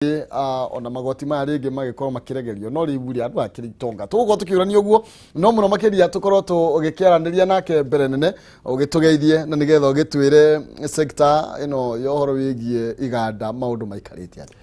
ona magoti ma ringi magikorwo makiregerio no riburi andu akiritonga tuguko tukiurania uguo no muno makiria tukorwo tugikiaraniria nake mbere nene ugitugeithie na nigetha ugitwire sector ino yohoro wigie iganda maundu maikarite ati.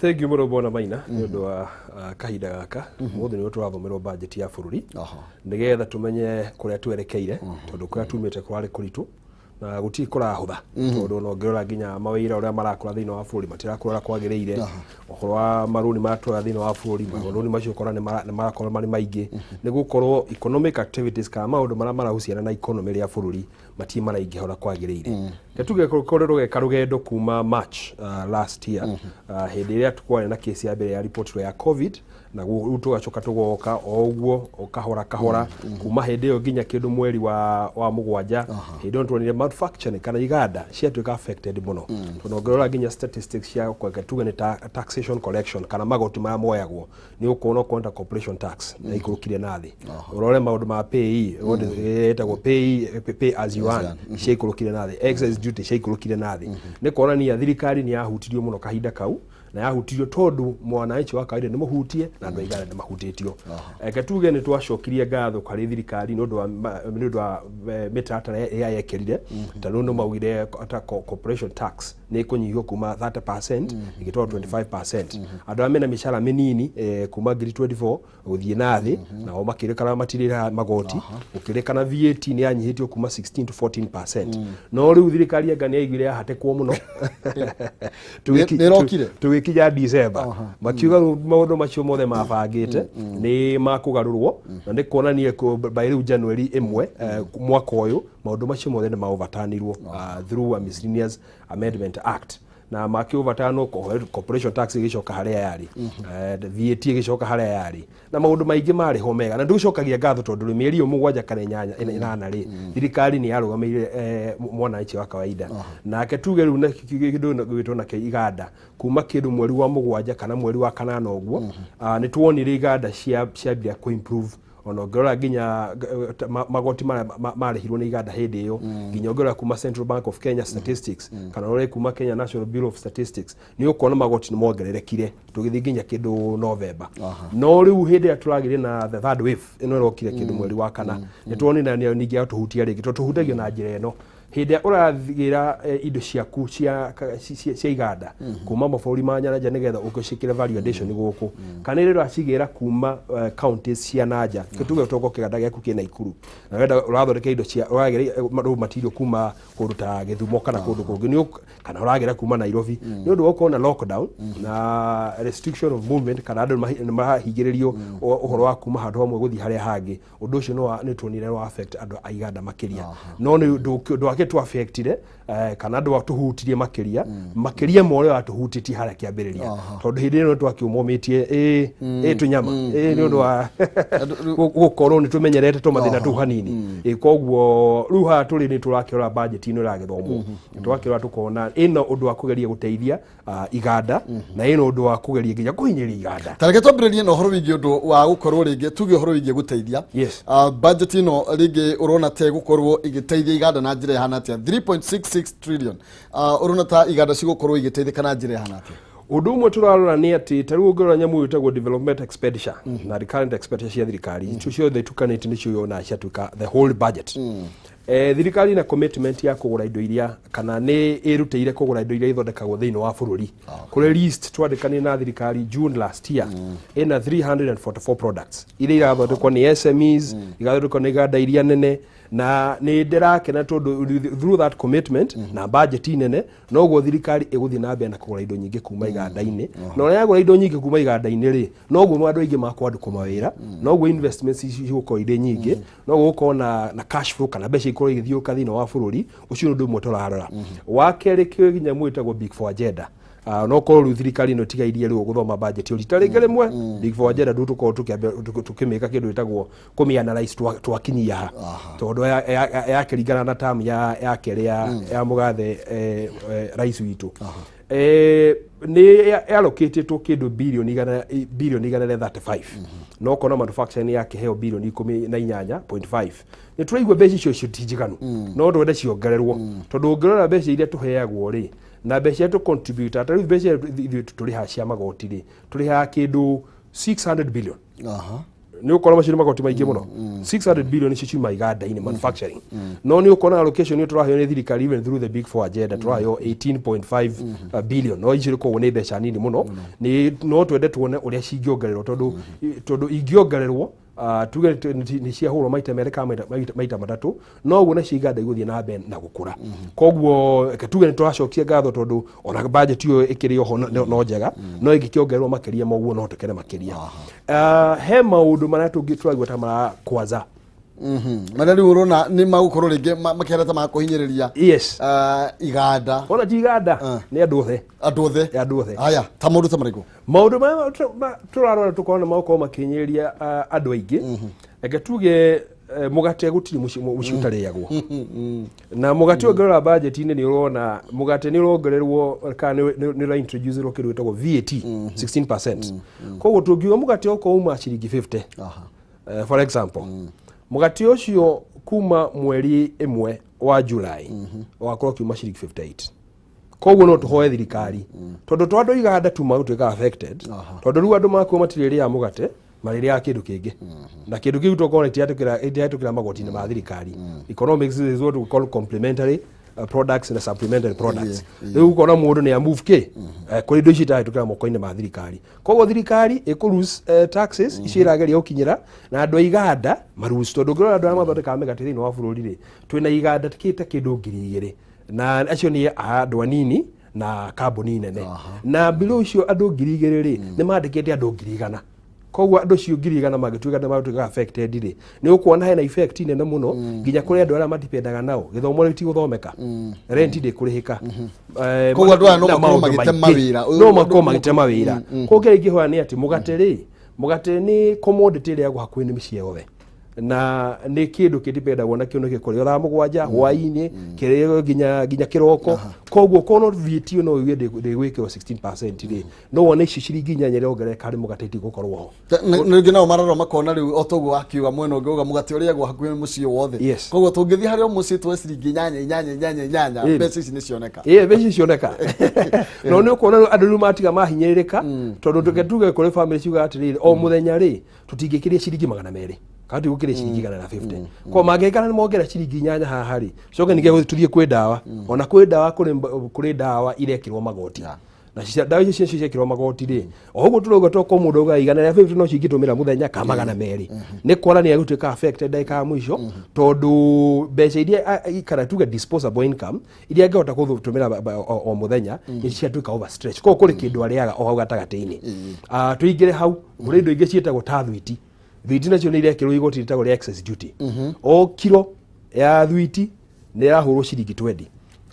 Thank you muno bona maina ndu wa kahinda gaka muthe ni turathomerwo budget ya bururi nigetha tumenye kuria twerekeire tondu kuria tumite kwari kuritu na guti kurahutha tondu no ngirora nginya mawira uria marakora thini wa bururi matirakora kwagiriire okorwa maruni matwa thini wa bururi maruni macio kora ni marakora mari maingi ni gukorwo economic activities ka maundu marahusiana na economy ya bururi mati maraingi hora kwagiriire ketuge korero ge karugendo kuma March last year hindi iria tukwane na case ya mbere ya report ya covid na tugacoka tugoka oguo okahora kuma hindi yo nginya kindu mweri wa mugwanja hindi on tuonire manufacturing kana iganda ciatuika affected muno tunongerora nginya statistics cia kwega tuge ni taxation collection kana magoti ma moyagwo ni ukuona kwenda corporation tax na ikurukire nathi urore maundu ma pay etagwo pay as you earn ciikurukire nathi excess duty ciikurukire nathi ni kuonania thirikari ni yahutirio muno kahinda kau na yahutirio tondu mwananchi wa kawaida ni muhutie na andu aigana ni mahutitio tuge ni twacokirie ngatho kari thirikari nondu wa mitatara ya yekerire tanu no maugire corporation tax ni kunyihio kuma 30% igitwa 25% andu amena mishara minini kuma ngiri 24 guthie nathi na o makirikana matirira magoti ukirikana VAT ni yanyihitio kuma 16 to 14% no riu thirikari yangani yaigire yahatekwo muno tugikinya December makiuga maundu macio mothe mabangite ni makugarurwo na ni kuonania by riu January 1 mwaka uyu maundu macio mothe ni maoverturnirwo through a miscellaneous amendment act na makioverturn corporation tax igicoka haria yari VAT igicoka haria yari na maundu maingi mari ho mega na nducokagia ngatho tondu mieri yo mugwanja kana inyanya inana ri thirikari ni yarugameire mwananchi wa kawaida nake tuge riu na kindu gwitwo na iganda kuma kindu mweri wa mugwanja kana mweri wa kanana uguo ni tuonire iganda ciambia ku improve ono ngora nginya magoti marihirwo ni iganda hindi iyo nginya ngora kuma Central Bank of Kenya statistics kana ore kuma Kenya National Bureau of Statistics ni ukona magoti ni mongererekire tugithi nginya kindu November no riu hindi ya turagire na the third wave ino rokire kindu mweri wa kana ni tuoni na ningi atuhutia ringi tuhutagio na njira ino hindi urathigira indo ciaku cia iganda kuma maburi ma nyanja nigetha ukishikire value addition guku kana rero acigira kuma counties cia nanja kituge toko kiganda giaku kina Ikuru na wenda urathoreke indo cia uragira material kuma kuruta Githumo kana kundu kungi ni kana uragira kuma Nairobi ni undu ukona lockdown na restriction of movement kana andu mahigiririo uhoro wa kuma handu hamwe guthi haria hangi undu ucio no ni tuonire wa affect andu aiganda makiria no ni tu affectire kana andu atuhutirie makiria more atuhutiti haria kiambiriria tondu hindi ino twakiumomitie tunyama ni undu wa gukorwo ni tumenyerete tumathina tu hanini koguo riu ha turi ni turakirora budget ino iragithomwo twakirora tukona ino undu wa kugeria guteithia iganda na ino undu wa kugeria nginya kuhinyiria iganda tareke twambiririe no horo wingi undu wa gukorwo ringi tuge horo wingi guteithia budget ino ringi urona te gukorwo igiteithia iganda na njira hana atia 3.66 trillion urona ta iganda cigukorwo igiteithika na njira hana atia undu umwe turarora ni ati tariu ngorora nyamu itagwo development expenditure na recurrent expenditure cia thirikari tucio the tukanite nicio yona ciatuka the whole budget thirikari na commitment ya kugura indo iria kana ni iruteire kugura indo iria ithondekagwo thiini wa bururi kuri list twandikani na thirikari June last year ina 344 products iria irathondekwo ni SMEs igathondekwo ni iganda iria nene na ni ndirakena tondu through that commitment na budget nene no go thirikari iguthi na mbere na kugura indo nyingi kuma iganda-ini no ria gura indo nyingi kuma iganda-ini ri no go andu aingi makwanduka mawira no go investments iguko inde nyingi no go na cash flow kana mbeca ikorwo igithiuka thini wa bururi ucio ndu mwe turarora wa keri kio ginya mwitagwo big four agenda no ko ru thirikari no tigairie ri guthoma budget uri taringere mwe big four agenda ndu tuko tukimeka kindu itagwo kumianalyze twakinyia tondu ya kiringana na term ya keri ya mugathe rais witu ni allocated to kindu billion igana 35 no kono manufacturing yake heo billion 18.5 ni turaigwa mbeca icio citiganu no ndwende ciongererwo tondu ngirora mbeca iria tuheagwo ri na mbeca tu contribute atari mbeca turi ha cia magoti ri turi ha kindu 600 billion ni ukora macini magoti maingi muno 600 billion icio ciuma iganda-ini manufacturing no ni ukora allocation ni turaheo ni thirikari even through the big four agenda turaheo 18.5 billion no icio ko ni mbeca nini muno ni no twende tuone uria cingiongererwo tondu ingiongererwo tuge ni cia huro maita mereka maita matatu no uguo na ciganda iguthie na mbere na gukura koguo tuge ni turacokia ngatho tondu ona budget yo ikiri ho no njega no ingikiongererwo makiria moguo no tekere makiria he maundu maria tungitwagwo ta mara kwaza Madari urona ni magukorwo ringi makereta ma kuhinyiriria yes iganda ona ti iganda ni andu othe aya ta maundu ta mariku maundu ma turarora tukona mauko makinyiriria andu aingi ege tuge mugate gutiri muci utariagwo na mugate ongerera budget ini ni urona mugate ni urongererwo kana ni ra introduce ro kiru itagwo VAT 16%. Koguo tungiuga mugate oko uma ciringi 50 for example mugati ucio kuma mweri imwe wa July wakorwo kiuma ciringi 58. Koguo no tuhoe thirikari tondu twandu iganda tuma gutwika affected tondu riu andu makuo matiriri ya mugate mariri ya kindu kingi na kindu kiu tokona itiatukira magoti ni ma thirikari. Economics is what we call complementary products and supplementary products. Riu kona mundu ni a move ke kuri indo ici itatukira moko-ini ma thirikari. Koguo thirikari ikuruse taxes icirageria ukinyira na andu iganda maruse tondu ngirora andu amathondeka migate thiini wa bururi ri twina iganda tikite kindu 2,000 na acio ni andu anini na kambuni nene na bilo ucio andu 2,000 ri ni mandikite andu 100,000. Koguo andu cio 100,000 magituika na magituika affected ri ni ukuona hena effect nene muno nginya kuri andu aria matipendaga nao githomo riti guthomeka rent ndi kurihika koguo andu no makorwo magite mawira no makorwo magite mawira koguo ingihoya ni ati mugate ni commodity ria gwakuini ni micii yothe na ni kindu kitipendagwo na kio kikurio thaa mugwanja hwaini kirio ginya kiroko koguo kono VAT no uge ndegwikirwo 16% ri no wona ici ciringi 8 rongereka ri mugateti gukorwo ho ningi nao mararo makona riu otoguo akiuga mwena ungi uga mugati uria gwa hakuhi mucii wothe koguo tungithi hario mucii twa ciringi 8 mbeca ici ni cioneka mbeca cioneka no ni ukona andu matiga mahinyiririka tondu tugetuge kuri family ciuga atiriri o muthenya ri tutingikiria ciringi 200 kandi gukire ciringi 150 kwa magekana ni mongera ciringi 8 haha ri coke nige gututhie kwi dawa ona kwi dawa kuri dawa irekirwo magoti na cia dawa icio ciekirwo magoti ri oguo turoga toko mundu ga igana ria 50 no cingitumira muthenya ka 200 ni kuona ni agutuika affected daika mwisho tondu mbeca iria ikara tuga disposable income iria ngehota kutumira o muthenya ni ciatuika overstretch ko kuri kindu ariaga o hau gatagati-ini tuingire hau muri indo ingi cietagwo ta thwiti thwiti nacio ni irekirwo igoti ritagwo ria excess duty o kilo ya thwiti ni irahurwo ciringi 20.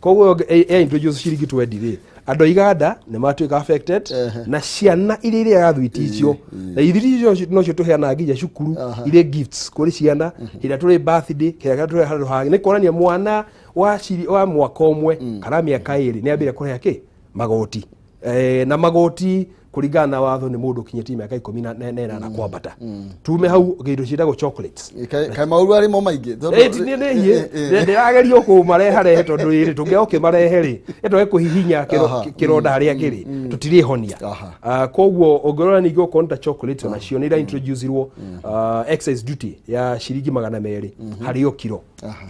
Koguo introduce ciringi 20 ri andu iganda ni matuika affected na ciana iria ya thwiti icio na ithiri icio no cio tuheana nginya cukuru ile gifts kuri ciana ira turi birthday kira turi handu hangi ni kuonania mwana wa mwaka umwe kana miaka 2 ni ambire kurea ki magoti na magoti kuringana na watho ni mundu kinyeti miaka 14 na kwambata tume hau gindo ciitagwo chocolates kai mauru ari mo maingi ni agerio ku mareha tondu iri tungioke marehe ri eto ekuhihinya kironda haria kiri tutiri honia koguo ogorora ningi ukonta chocolates ona cio ni ra introduce irwo excess duty ya ciringi 200 hari o kilo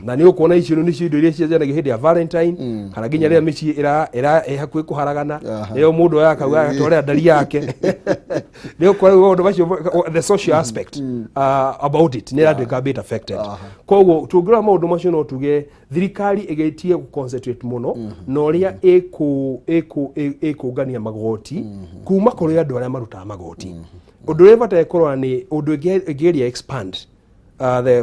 na ni ukuona icio ni cindo iria cienjanagia hindi ya Valentine kana ginya ria mici ira hakuhi kuharagana iyo mundu yakauga atore ndari yake leo kwa hiyo the social aspect about it ni that got bit affected koguo tugira maundu macio no tuge thirikari igetie ku concentrate muno no ria ekugania magoti kuma kuri andu aria maruta magoti undu reva ta ikorwa ni undu igeria expand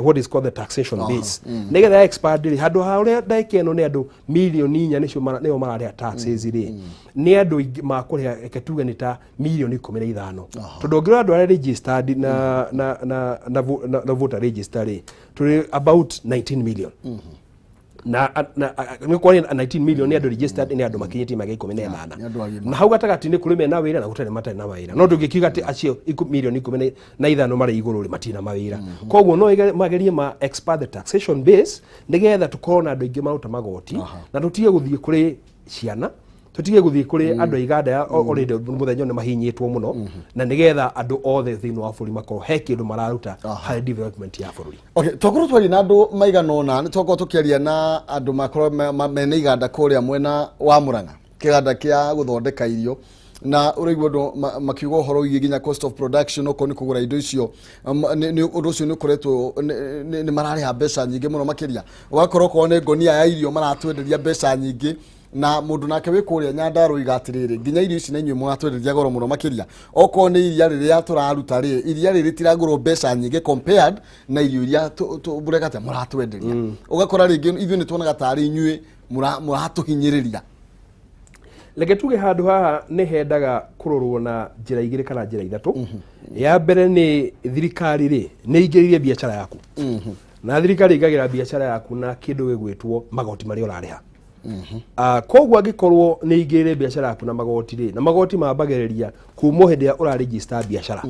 what is called the taxation base nigetha expand ri handu ha uria ndaikeno ni andu milioni 4 nicio mararia taxes ri ni andu makuria eketuga ni ta milioni 15 tondu ngira andu aria registered na voter register ri turi about 19 million na ni kwa 19 million ni andu registered ni andu makinyiti magi 18 na hau gatagati ni kuri mena wira na gutari matari na wira no tungikiuga ati acio milioni 15 mari iguru ri matina mawira koguo no magerie ma expand the taxation base nigetha tukorwo na andu ingi maruta magoti na tutige guthie kuri ciana tutige guthii kuri andu iganda already muthenya ni mahinyitwo muno na nigetha andu othe thiini wa bũrũri makorwo he kindu mararuta harĩ development ya bũrũri. Okay, twakorwo twari na andu maigana ũna nĩ twakorwo tukiaria na andu makorwo mena iganda kũrĩa mwena wa Murang'a, kĩganda kĩa gũthondeka irio na ũraigua andũ makiuga ũhoro wĩgiĩ nginya cost of production okorwo nĩ kũgũra indo icio ũndũ ũcio nĩ ũkoretwo nĩ mararĩha mbeca nyingĩ mũno makĩria, ũgakorwo okorwo nĩ ngonia ya irio maratwenderia mbeca nyingĩ na mundu nake wĩ kũrĩa Nyandarũa iga atĩrĩrĩ nginya irio ici na inyuĩ mũratwenderia goro mũno makĩria, okorwo nĩ iria rĩrĩa tũraruta iria rĩrĩ tiragũrwo mbeca nyingĩ compared na irio iria tũregate mũratwenderia, ũgakora rĩngĩ ithuĩ nĩ tuonaga tarĩ inyuĩ mũratũhinyĩrĩria. Leke tuge handu haha nĩ hendaga kũrorwo na njĩra igĩrĩ kana njĩra ithatũ. Ya mbere nĩ thirikari rĩ nĩ ingĩrĩire biacara yaku, na thirikari ĩngagĩra biacara yaku na kĩndũ gĩgwĩtwo magoti marĩa ũrarĩha. Koguo angĩkorwo nĩ ingĩrĩire biacara yaku na magoti rĩ, na magoti mambagĩrĩria kuma hĩndĩ ĩrĩa ũraregister biacara,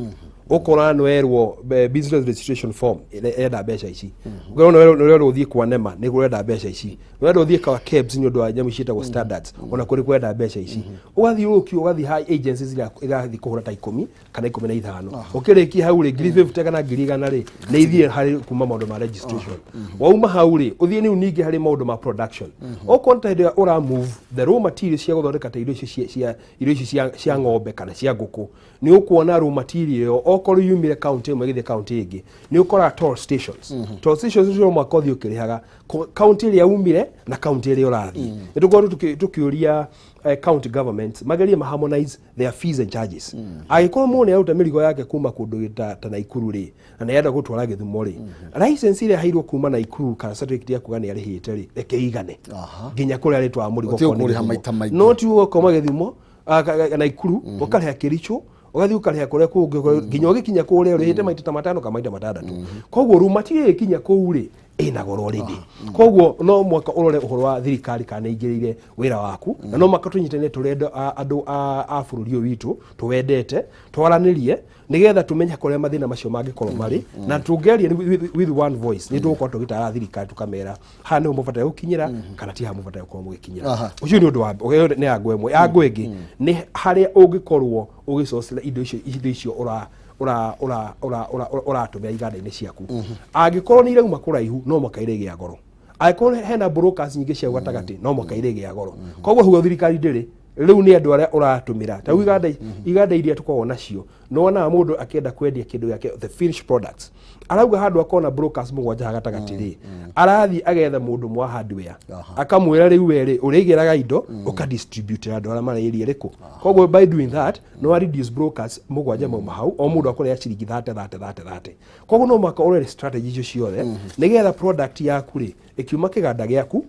ukora nwerwo business registration form enda mbeca ici, ngoro nwerwo uthie kwa nema nĩ kurenda mbeca ici, nwerwo uthie kwa KEBS nĩ ũndũ wa nyamũ ciĩtagwo standards ona kũrĩ kwenda mbeca ici, ũgathiũrũkio ũgathie high agencies irathi kũhũra ta 10 kana 15 ũkĩrĩkia hau rĩ 50 kana 100 rĩ nĩ ithie harĩ kuma maũndũ ma registration, wauma hau rĩ uthie nĩ ningĩ harĩ maũndũ ma production, okonta hĩndĩ ũra move the raw materials cia gũthondeka ta irio ici cia ng'ombe kana cia ngũkũ, nĩ ũkuona raw material okorwo yumire county ĩmwe githĩ county ĩngĩ nĩ ũkora toll stations. Toll stations nĩ mwaka ũthiĩ ũkĩrĩhaga county ĩrĩa umire na county ĩrĩa ũrathiĩ. Nĩ tũkorwo tukĩũria county government magerie harmonize their fees and charges. Agĩkorwo mũndũ nĩaruta mĩrigo yake kuma kũndũ ta Naikuru rĩ na nĩenda gũtwara Gĩthumo rĩ, license ĩrĩa hairwo kuma Naikuru kana certificate ya kuga nĩ arĩhĩte rĩ reke igane nginya kũrĩa rĩtwa mũrigo kone no ti ũkoma Gĩthumo Naikuru ũkarĩha Kericho ugathi ukarĩha kũrĩa kũngĩ nginya ũgĩkinya kũrĩa ũrĩhĩte maita ta 5 kana maita 6. Koguo ruma ti ĩkinya kũu rĩ ĩna goro rĩndĩ. Koguo no mwaka ũrore ũhoro wa thirikari kana ingĩrĩire wĩra waku na no mwaka tũnyitane tũrenda andũ a bũrũri ũyũ witũ tũwendete twaranĩrie nigetha tumenye kũrĩa mathĩna macio mangĩkorwo marĩ na tũngeria with one voice nĩ tũgũkorwo tũgĩtara thirikari tukamera ha nĩ mũbataire gũkinyĩra kana ti ha mũbataire gũkorwo mũgĩkinyĩra. Ũcio nĩ ũndũ wa nĩ ya ngwe ĩmwe. Ya ngwe ĩngĩ nĩ harĩa ũngĩkorwo ũgĩcocera indo icio ũratũmĩra iganda-inĩ ciaku. Angĩkorwo nĩ irauma kũraihu no mwaka irĩgĩa goro, angĩkorwo hena brokers nyingĩ cia gatagatĩ no mwaka irĩgĩa goro. Koguo hugo thirikari ndĩrĩ rĩu nĩ andũ arĩa ũratũmĩra ta iganda iria tũkoragwo nacio no wona mũndũ akĩenda kwendia kĩndũ gĩake the finished products arauga handũ akona brokers mũgwanja gatagatĩ rĩ arathi agetha mũndũ mwa hardware akamwĩra rĩu we ũrĩgĩraga indo ũkadistribute andũ arĩa marĩria rĩkũ. Koguo by doing that no reduce brokers mũgwanja mauma hau o mũndũ akorĩa ciringi 30. Koguo no mwaka ũrore strategy icio ciothe nĩgetha product yaku rĩ ĩkiuma kĩganda gĩaku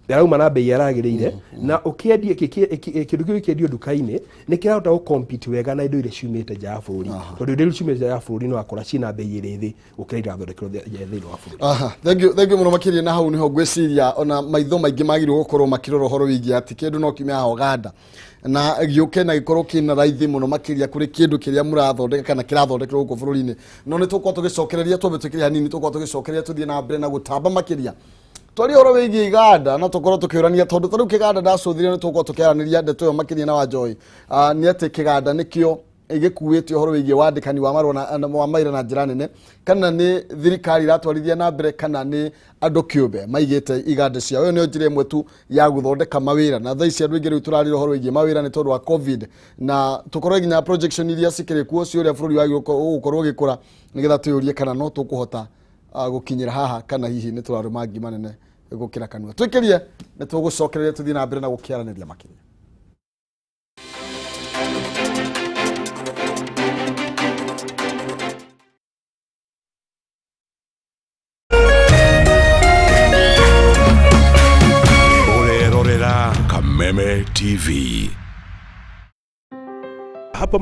yarauma na bei yaragĩrĩire na ũkĩendia kĩndũ kĩu kĩendio nduka-inĩ nĩ kĩrahota gũcompete wega na indo iria ciumĩte nja ya bũrũri, tondũ indo iria ciumĩte nja ya bũrũri no akora ciina bei ĩrĩ thĩ gũkĩra irathondekerwo thĩinĩ wa bũrũri. Thank you mũno makĩria na hau niho ngwĩciria ona maitho maingĩ magĩrĩirwo gũkorwo makĩrora ũhoro wĩgiĩ atĩ kĩndũ no kiume haha Uganda na gĩũke na gĩkorwo kĩna raithi mũno makĩria kũrĩ kĩndũ kĩrĩa mũrathondeka kana kĩrathondekerwo gũkũ bũrũri-inĩ. No nĩ tũkorwo tũgĩcokereria twambe twĩkĩre hanini tũkorwo tũgĩcokereria tũthiĩ na mbere na gũtamba makĩria twari horo wĩgiĩ iganda na tũkorwo tũkĩũrania tondũ tarĩu kĩganda ndacũthire nĩ tũkorwo tũkĩaranĩria ndeto ĩyo makĩria na Wanjohi nĩ atĩ kĩganda nĩkĩo ĩgĩkuĩte ũhoro wĩgiĩ wandĩkani wa marũa wa mawĩra na njĩra nene kana nĩ thirikari iratwarithia na mbere kana nĩ andũ kĩũmbe maigĩte iganda ciao. Ĩyo nĩyo njĩra ĩmwe tu ya gũthondeka mawĩra na thaa ici andũ aingĩ rĩu tũrarĩra ũhoro wĩgiĩ mawĩra nĩ tondũ wa COVID na tũkorwo nginya projection iria cikĩrĩ kuo ciũrĩa bũrũri wagĩrĩirwo gũkorwo ũgĩkũra nĩgetha twĩyũrie kana no tũkũhota gũkinyĩra haha kana hihi nĩ tũrarĩ mangi manene gũkĩra kanua. Twĩkĩrie nĩ tũgũcokereria tũthiĩ na mbere na gũkĩaranĩria makĩria. Urerorera Kameme TV. Hapa